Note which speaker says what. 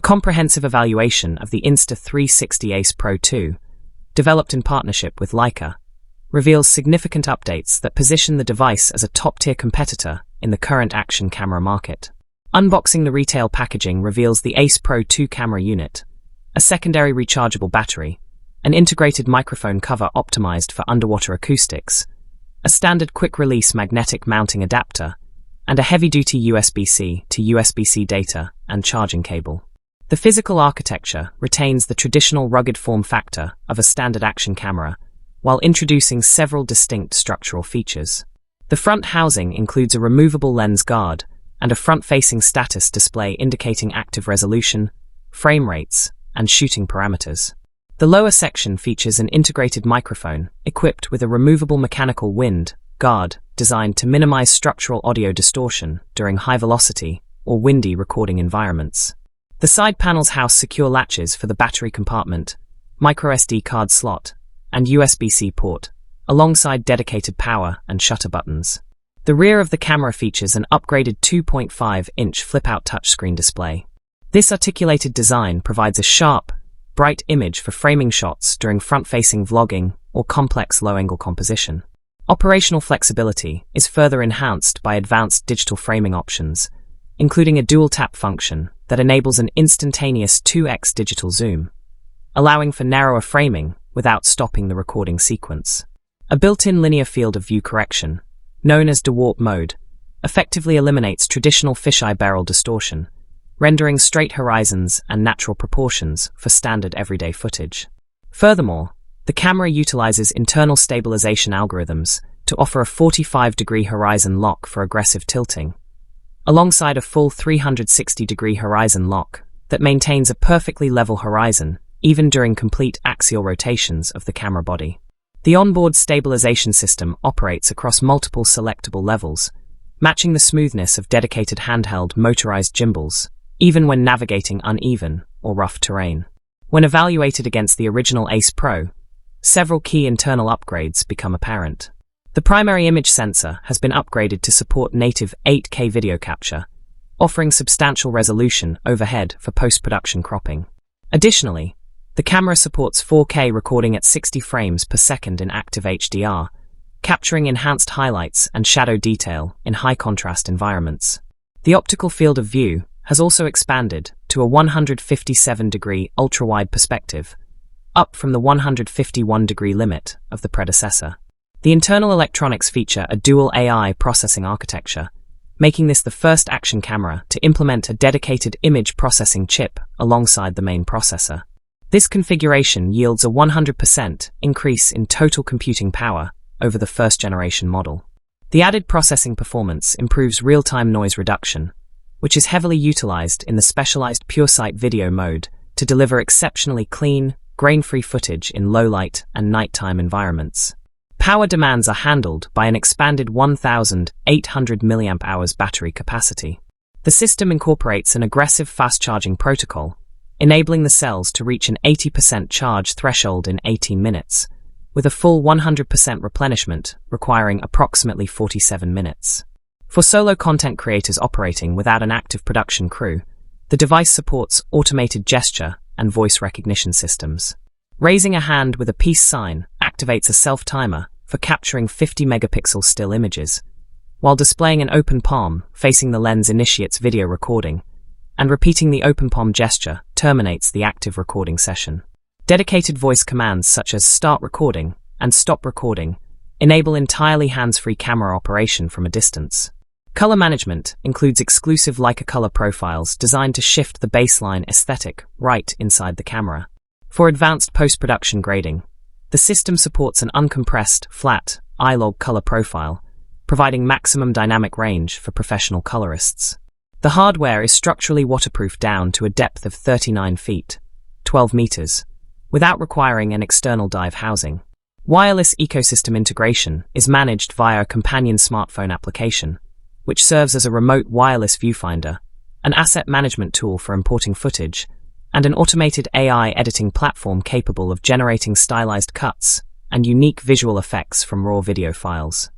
Speaker 1: comprehensive evaluation of the Insta360 Ace Pro 2, developed in partnership with Leica, reveals significant updates that position the device as a top-tier competitor in the current action camera market. Unboxing the retail packaging reveals the Ace Pro 2 camera unit, a secondary rechargeable battery, an integrated microphone cover optimized for underwater acoustics, a standard quick-release magnetic mounting adapter, and a heavy-duty USB-C to USB-C data and charging cable. The physical architecture retains the traditional rugged form factor of a standard action camera, while introducing several distinct structural features. The front housing includes a removable lens guard and a front-facing status display indicating active resolution, frame rates, and shooting parameters. The lower section features an integrated microphone equipped with a removable mechanical wind guard designed to minimize structural audio distortion during high-velocity or windy recording environments. The side panels house secure latches for the battery compartment, microSD card slot, and USB-C port, alongside dedicated power and shutter buttons. The rear of the camera features an upgraded 2.5-inch flip-out touchscreen display. This articulated design provides a sharp, bright image for framing shots during front-facing vlogging or complex low-angle composition. Operational flexibility is further enhanced by advanced digital framing options, including a dual-tap function that enables an instantaneous 2x digital zoom, allowing for narrower framing without stopping the recording sequence. A built-in linear field of view correction, known as dewarp mode, effectively eliminates traditional fisheye barrel distortion, rendering straight horizons and natural proportions for standard everyday footage. Furthermore, the camera utilizes internal stabilization algorithms to offer a 45-degree horizon lock for aggressive tilting, alongside a full 360-degree horizon lock that maintains a perfectly level horizon even during complete axial rotations of the camera body. The onboard stabilization system operates across multiple selectable levels, matching the smoothness of dedicated handheld motorized gimbals, even when navigating uneven or rough terrain. When evaluated against the original Ace Pro, several key internal upgrades become apparent. The primary image sensor has been upgraded to support native 8K video capture, offering substantial resolution overhead for post-production cropping. Additionally, the camera supports 4K recording at 60 frames per second in active HDR, capturing enhanced highlights and shadow detail in high-contrast environments. The optical field of view has also expanded to a 157-degree ultra-wide perspective, up from the 151-degree limit of the predecessor. The internal electronics feature a dual AI processing architecture, making this the first action camera to implement a dedicated image processing chip alongside the main processor. This configuration yields a 100% increase in total computing power over the first-generation model. The added processing performance improves real-time noise reduction, which is heavily utilized in the specialized PureSight video mode to deliver exceptionally clean, grain-free footage in low-light and nighttime environments. Power demands are handled by an expanded 1,800 mAh battery capacity. The system incorporates an aggressive fast-charging protocol, enabling the cells to reach an 80% charge threshold in 18 minutes, with a full 100% replenishment requiring approximately 47 minutes. For solo content creators operating without an active production crew, the device supports automated gesture and voice recognition systems. Raising a hand with a peace sign activates a self-timer for capturing 50-megapixel still images, while displaying an open palm facing the lens initiates video recording, and repeating the open palm gesture terminates the active recording session. Dedicated voice commands such as start recording and stop recording enable entirely hands-free camera operation from a distance. Color management includes exclusive Leica color profiles designed to shift the baseline aesthetic right inside the camera. For advanced post-production grading, the system supports an uncompressed, flat, eye-log color profile, providing maximum dynamic range for professional colorists. The hardware is structurally waterproof down to a depth of 39 feet, 12 meters, without requiring an external dive housing. Wireless ecosystem integration is managed via a companion smartphone application, which serves as a remote wireless viewfinder, an asset management tool for importing footage, and an automated AI editing platform capable of generating stylized cuts and unique visual effects from raw video files.